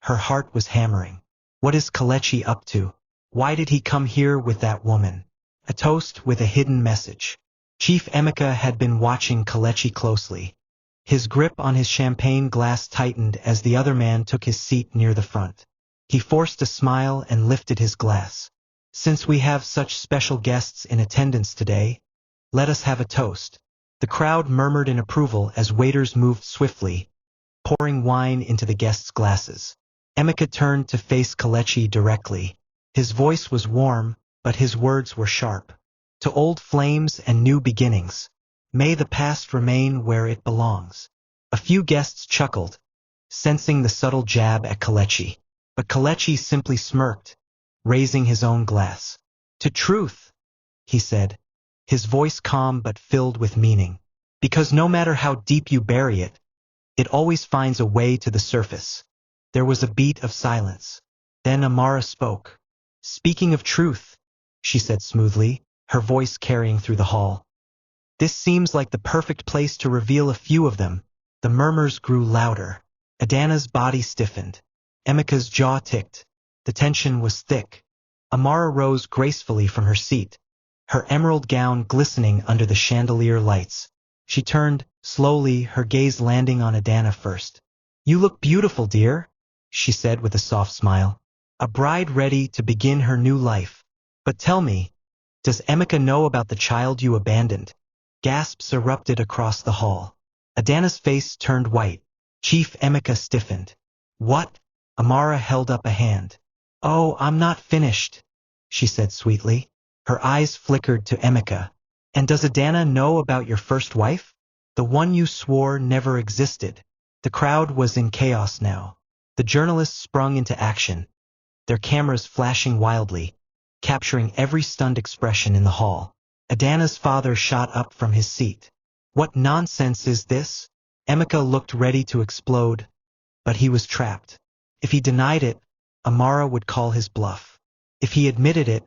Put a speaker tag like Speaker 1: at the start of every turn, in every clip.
Speaker 1: Her heart was hammering. What is Kelechi up to? Why did he come here with that woman? A toast with a hidden message. Chief Emeka had been watching Kelechi closely. His grip on his champagne glass tightened as the other man took his seat near the front. He forced a smile and lifted his glass. Since we have such special guests in attendance today, let us have a toast. The crowd murmured in approval as waiters moved swiftly, pouring wine into the guests' glasses. Emeka turned to face Kelechi directly. His voice was warm, but his words were sharp. To old flames and new beginnings. May the past remain where it belongs. A few guests chuckled, sensing the subtle jab at Kelechi. But Kelechi simply smirked, raising his own glass. To truth, he said, his voice calm but filled with meaning. Because no matter how deep you bury it, it always finds a way to the surface. There was a beat of silence. Then Amara spoke. Speaking of truth, she said smoothly, her voice carrying through the hall. This seems like the perfect place to reveal a few of them. The murmurs grew louder. Adana's body stiffened. Emeka's jaw ticked. The tension was thick. Amara rose gracefully from her seat, her emerald gown glistening under the chandelier lights. She turned, slowly, her gaze landing on Adana first. You look beautiful, dear, she said with a soft smile. A bride ready to begin her new life. But tell me, does Emeka know about the child you abandoned? Gasps erupted across the hall. Adana's face turned white. Chief Emeka stiffened. What? Amara held up a hand. Oh, I'm not finished, she said sweetly. Her eyes flickered to Emeka. And does Adana know about your first wife? The one you swore never existed. The crowd was in chaos now. The journalists sprung into action, their cameras flashing wildly, capturing every stunned expression in the hall. Adana's father shot up from his seat. What nonsense is this? Emeka looked ready to explode, but he was trapped. If he denied it, Amara would call his bluff. If he admitted it,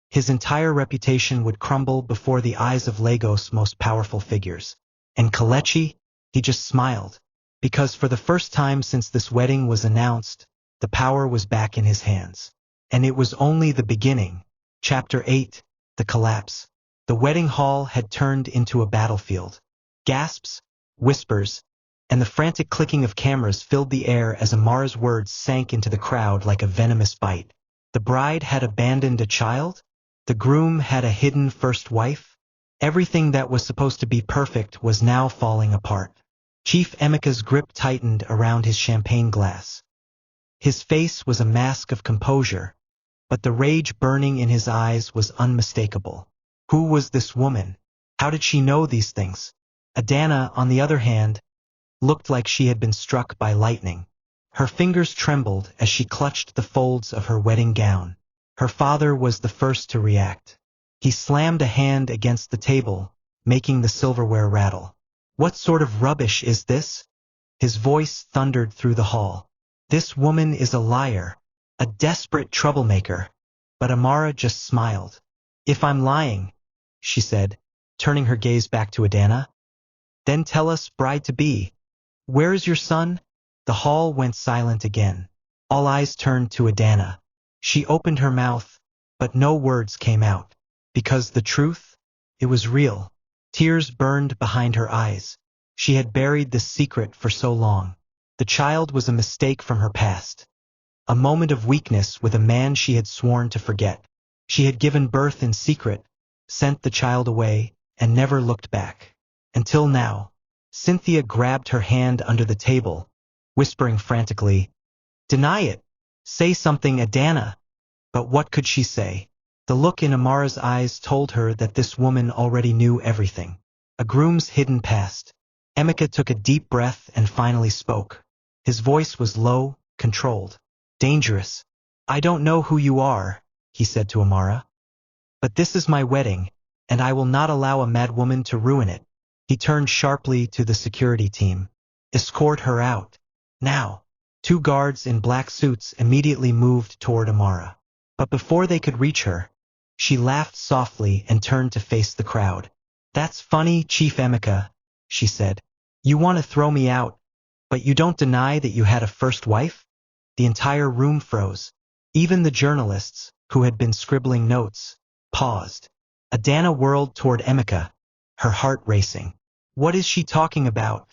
Speaker 1: his entire reputation would crumble before the eyes of Lagos' most powerful figures. And Kelechi, he just smiled, because for the first time since this wedding was announced, the power was back in his hands. And it was only the beginning. Chapter 8, The Collapse. The wedding hall had turned into a battlefield. Gasps, whispers, and the frantic clicking of cameras filled the air as Amara's words sank into the crowd like a venomous bite. The bride had abandoned a child? The groom had a hidden first wife? Everything that was supposed to be perfect was now falling apart. Chief Emeka's grip tightened around his champagne glass. His face was a mask of composure, but the rage burning in his eyes was unmistakable. Who was this woman? How did she know these things? Adana, on the other hand, looked like she had been struck by lightning. Her fingers trembled as she clutched the folds of her wedding gown. Her father was the first to react. He slammed a hand against the table, making the silverware rattle. What sort of rubbish is this? His voice thundered through the hall. This woman is a liar, a desperate troublemaker. But Amara just smiled. If I'm lying, she said, turning her gaze back to Adana, then tell us, bride-to-be. Where is your son? The hall went silent again. All eyes turned to Adana. She opened her mouth, but no words came out. Because the truth? It was real. Tears burned behind her eyes. She had buried this secret for so long. The child was a mistake from her past. A moment of weakness with a man she had sworn to forget. She had given birth in secret, sent the child away, and never looked back. Until now. Cynthia grabbed her hand under the table, whispering frantically, Deny it! Say something, Adana! But what could she say? The look in Amara's eyes told her that this woman already knew everything. A groom's hidden past. Emeka took a deep breath and finally spoke. His voice was low, controlled. Dangerous. I don't know who you are, he said to Amara. But this is my wedding, and I will not allow a mad woman to ruin it. He turned sharply to the security team. Escort her out. Now. 2 guards in black suits immediately moved toward Amara. But before they could reach her, she laughed softly and turned to face the crowd. That's funny, Chief Emeka, she said. You want to throw me out, but you don't deny that you had a first wife? The entire room froze. Even the journalists, who had been scribbling notes, paused. Adana whirled toward Emeka, her heart racing. "What is she talking about?"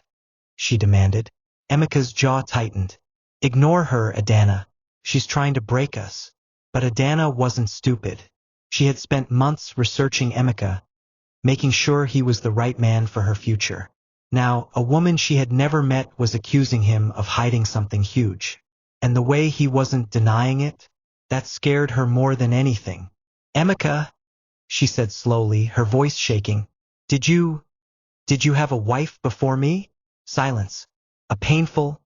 Speaker 1: she demanded. Emeka's jaw tightened. "Ignore her, Adana. She's trying to break us." But Adana wasn't stupid. She had spent months researching Emeka, making sure he was the right man for her future. Now, a woman she had never met was accusing him of hiding something huge. And the way he wasn't denying it, that scared her more than anything. "Emeka," she said slowly, her voice shaking, Did you have a wife before me?" Silence. A painful,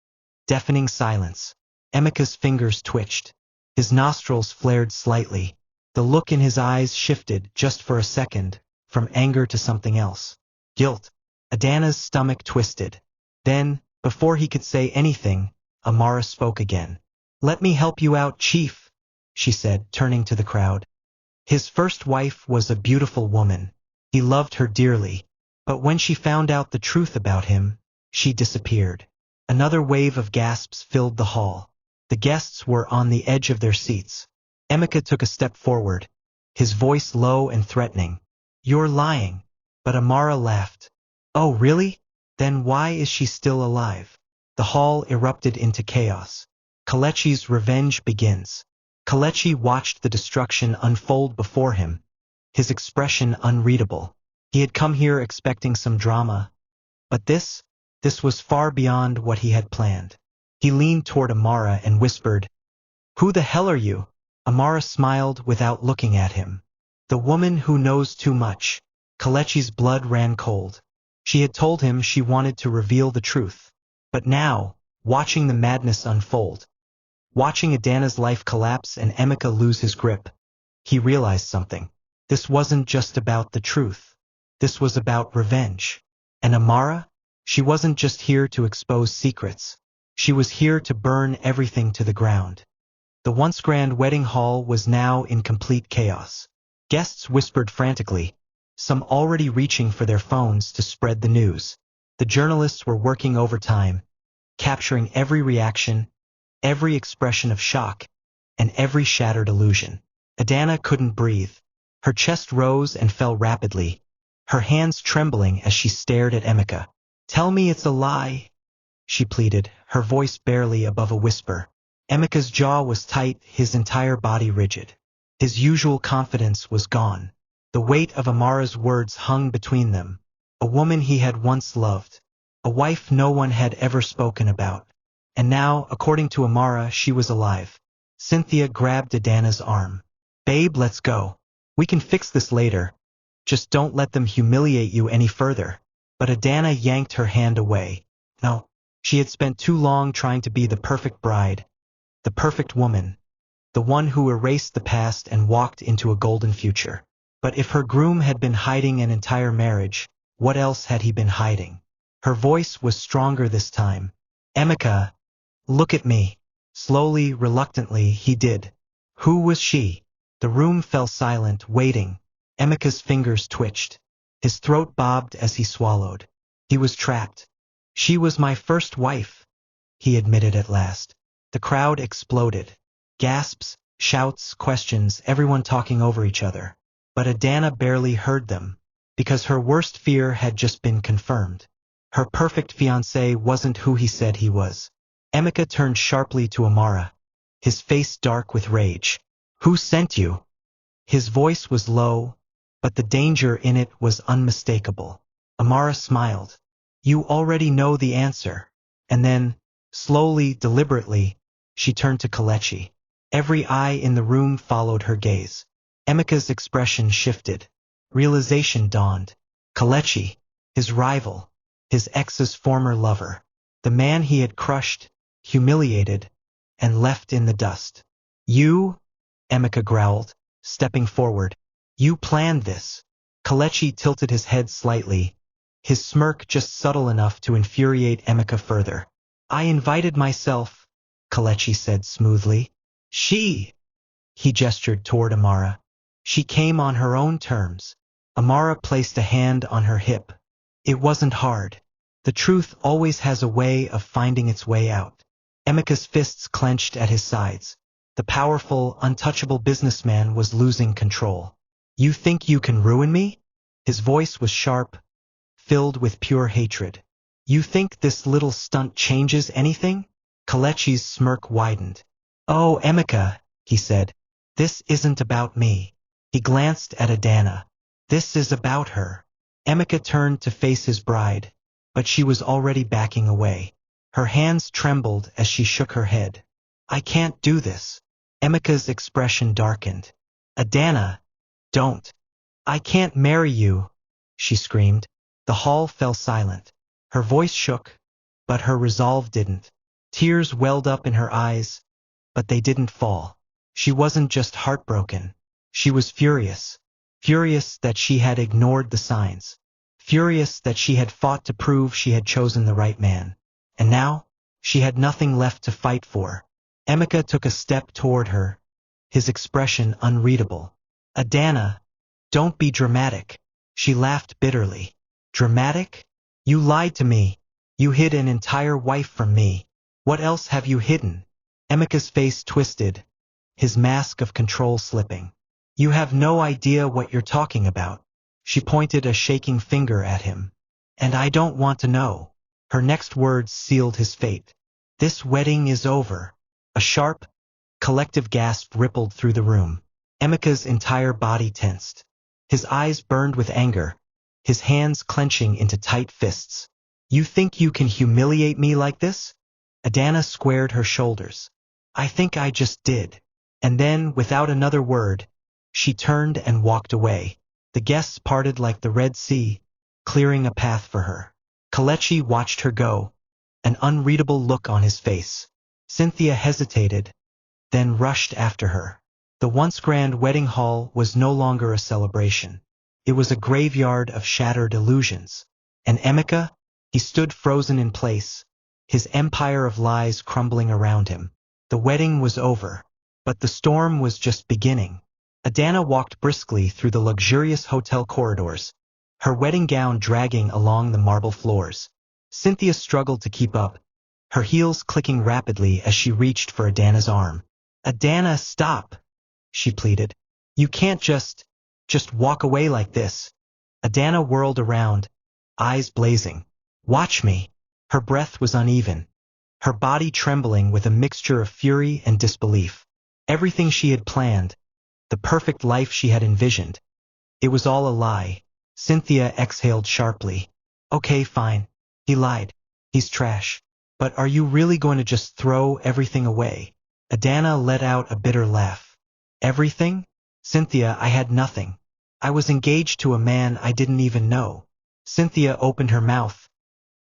Speaker 1: deafening silence. Emeka's fingers twitched. His nostrils flared slightly. The look in his eyes shifted, just for a second, from anger to something else. Guilt. Adana's stomach twisted. Then, before he could say anything, Amara spoke again. "Let me help you out, Chief," she said, turning to the crowd. His first wife was a beautiful woman. He loved her dearly. But when she found out the truth about him, she disappeared. Another wave of gasps filled the hall. The guests were on the edge of their seats. Emeka took a step forward, his voice low and threatening. "You're lying." But Amara laughed. "Oh, really? Then why is she still alive?" The hall erupted into chaos. Kelechi's revenge begins. Kelechi watched the destruction unfold before him, his expression unreadable. He had come here expecting some drama, but this was far beyond what he had planned. He leaned toward Amara and whispered, "Who the hell are you?" Amara smiled without looking at him. "The woman who knows too much." Kelechi's blood ran cold. She had told him she wanted to reveal the truth. But now, watching the madness unfold, watching Adana's life collapse and Emeka lose his grip, he realized something. This wasn't just about the truth. This was about revenge. And Amara? She wasn't just here to expose secrets. She was here to burn everything to the ground. The once grand wedding hall was now in complete chaos. Guests whispered frantically, some already reaching for their phones to spread the news. The journalists were working overtime, capturing every reaction, every expression of shock, and every shattered illusion. Adana couldn't breathe. Her chest rose and fell rapidly, her hands trembling as she stared at Emeka. "Tell me it's a lie," she pleaded, her voice barely above a whisper. Emeka's jaw was tight, his entire body rigid. His usual confidence was gone. The weight of Amara's words hung between them. A woman he had once loved. A wife no one had ever spoken about. And now, according to Amara, she was alive. Cynthia grabbed Adana's arm. "Babe, let's go. We can fix this later. Just don't let them humiliate you any further." But Adana yanked her hand away. No, she had spent too long trying to be the perfect bride, the perfect woman, the one who erased the past and walked into a golden future. But if her groom had been hiding an entire marriage, what else had he been hiding? Her voice was stronger this time. "Emeka, look at me." Slowly, reluctantly, he did. Who was she? The room fell silent, waiting. Emeka's fingers twitched. His throat bobbed as he swallowed. He was trapped. "She was my first wife," he admitted at last. The crowd exploded. Gasps, shouts, questions, everyone talking over each other. But Adana barely heard them, because her worst fear had just been confirmed. Her perfect fiancé wasn't who he said he was. Emeka turned sharply to Amara, his face dark with rage. "Who sent you?" His voice was low, but the danger in it was unmistakable. Amara smiled. "You already know the answer." And then, slowly, deliberately, she turned to Kelechi. Every eye in the room followed her gaze. Emeka's expression shifted. Realization dawned. Kelechi, his rival, his ex's former lover, the man he had crushed, humiliated, and left in the dust. "You?" Emeka growled, stepping forward. "You planned this." Kelechi tilted his head slightly, his smirk just subtle enough to infuriate Emeka further. "I invited myself," Kelechi said smoothly. "She," he gestured toward Amara. "She came on her own terms." Amara placed a hand on her hip. "It wasn't hard. The truth always has a way of finding its way out." Emeka's fists clenched at his sides. The powerful, untouchable businessman was losing control. You think you can ruin me? His voice was sharp, filled with pure hatred. You think this little stunt changes anything? Kelechi's smirk widened. Oh, Emeka, he said. This isn't about me. He glanced at Adana. This is about her. Emeka turned to face his bride, but she was already backing away. Her hands trembled as she shook her head. I can't do this. Emeka's expression darkened. Adana, don't. I can't marry you, she screamed. The hall fell silent. Her voice shook, but her resolve didn't. Tears welled up in her eyes, but they didn't fall. She wasn't just heartbroken. She was furious. Furious that she had ignored the signs. Furious that she had fought to prove she had chosen the right man. And now, she had nothing left to fight for. Emeka took a step toward her, his expression unreadable. Adana, don't be dramatic. She laughed bitterly. Dramatic? You lied to me. You hid an entire wife from me. What else have you hidden? Emeka's face twisted, his mask of control slipping. You have no idea what you're talking about. She pointed a shaking finger at him. And I don't want to know. Her next words sealed his fate. This wedding is over. A sharp, collective gasp rippled through the room. Emeka's entire body tensed. His eyes burned with anger, his hands clenching into tight fists. You think you can humiliate me like this? Adana squared her shoulders. I think I just did. And then, without another word, she turned and walked away. The guests parted like the Red Sea, clearing a path for her. Kelechi watched her go, an unreadable look on his face. Cynthia hesitated, then rushed after her. The once grand wedding hall was no longer a celebration. It was a graveyard of shattered illusions. And Emeka? He stood frozen in place, his empire of lies crumbling around him. The wedding was over, but the storm was just beginning. Adana walked briskly through the luxurious hotel corridors, her wedding gown dragging along the marble floors. Cynthia struggled to keep up, her heels clicking rapidly as she reached for Adana's arm. Adana, stop, she pleaded. You can't just walk away like this. Adana whirled around, eyes blazing. Watch me. Her breath was uneven, her body trembling with a mixture of fury and disbelief. Everything she had planned, the perfect life she had envisioned, it was all a lie. Cynthia exhaled sharply. Okay, fine. He lied. He's trash. But are you really going to just throw everything away? Adana let out a bitter laugh. Everything? Cynthia, I had nothing. I was engaged to a man I didn't even know. Cynthia opened her mouth,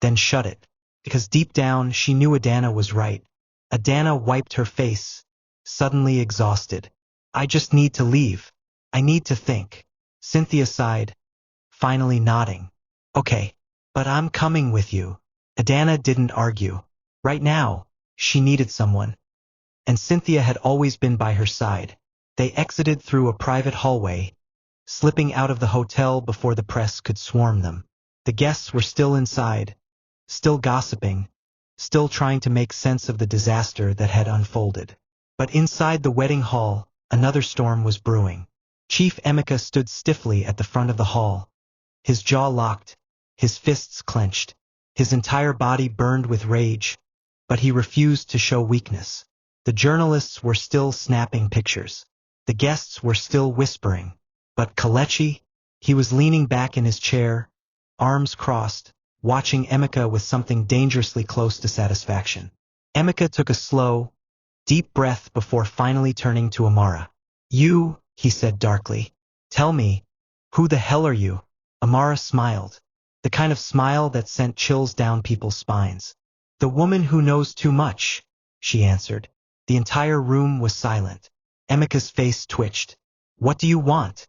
Speaker 1: then shut it, because deep down she knew Adana was right. Adana wiped her face, suddenly exhausted. I just need to leave. I need to think. Cynthia sighed, finally nodding. Okay, but I'm coming with you. Adana didn't argue. Right now, she needed someone. And Cynthia had always been by her side. They exited through a private hallway, slipping out of the hotel before the press could swarm them. The guests were still inside, still gossiping, still trying to make sense of the disaster that had unfolded. But inside the wedding hall, another storm was brewing. Chief Emeka stood stiffly at the front of the hall, his jaw locked, his fists clenched. His entire body burned with rage, but he refused to show weakness. The journalists were still snapping pictures. The guests were still whispering. But Kelechi? He was leaning back in his chair, arms crossed, watching Emeka with something dangerously close to satisfaction. Emeka took a slow, deep breath before finally turning to Amara. You, he said darkly. Tell me, who the hell are you? Amara smiled, the kind of smile that sent chills down people's spines. The woman who knows too much, she answered. The entire room was silent. Emeka's face twitched. What do you want?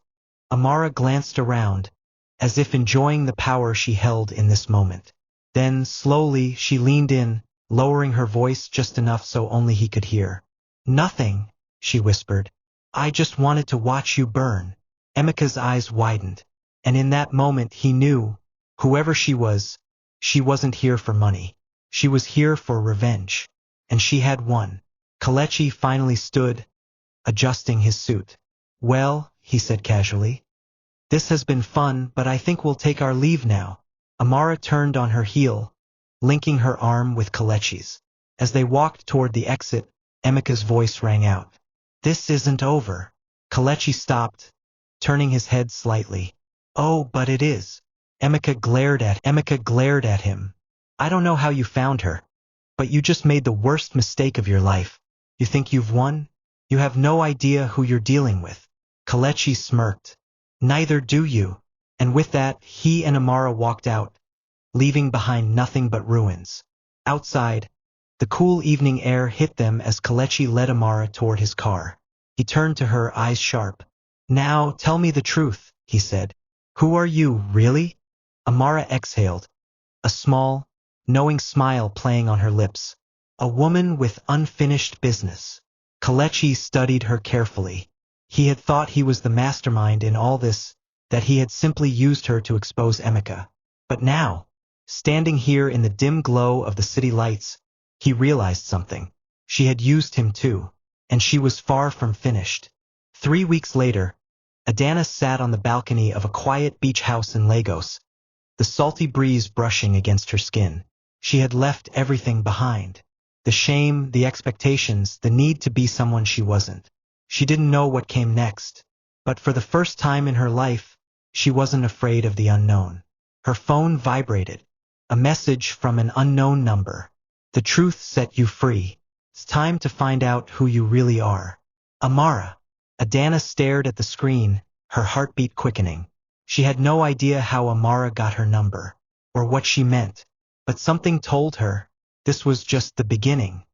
Speaker 1: Amara glanced around, as if enjoying the power she held in this moment. Then, slowly, she leaned in, lowering her voice just enough so only he could hear. Nothing, she whispered. I just wanted to watch you burn. Emeka's eyes widened, and in that moment he knew, whoever she wasn't here for money. She was here for revenge. and she had one. Kelechi finally stood, adjusting his suit. "Well," he said casually, "this has been fun, but I think we'll take our leave now." Amara turned on her heel, linking her arm with Kelechi's. As they walked toward the exit, Emeka's voice rang out. "This isn't over." Kelechi stopped, turning his head slightly. "Oh, but it is." Emeka glared at him. "I don't know how you found her, but you just made the worst mistake of your life. You think you've won? You have no idea who you're dealing with." Kelechi smirked. "Neither do you." And with that, he and Amara walked out, leaving behind nothing but ruins. Outside, the cool evening air hit them as Kelechi led Amara toward his car. He turned to her, eyes sharp. "Now, tell me the truth," he said. "Who are you, really?" Amara exhaled, a small, knowing smile playing on her lips. "A woman with unfinished business." Kelechi studied her carefully. He had thought he was the mastermind in all this, that he had simply used her to expose Emeka. But now, standing here in the dim glow of the city lights, he realized something. She had used him too, and she was far from finished. 3 weeks later, Adana sat on the balcony of a quiet beach house in Lagos, the salty breeze brushing against her skin. She had left everything behind. The shame, the expectations, the need to be someone she wasn't. She didn't know what came next, but for the first time in her life, she wasn't afraid of the unknown. Her phone vibrated. A message from an unknown number. "The truth set you free. It's time to find out who you really are." "Amara." Adana stared at the screen, her heartbeat quickening. She had no idea how Amara got her number, or what she meant, but something told her this was just the beginning.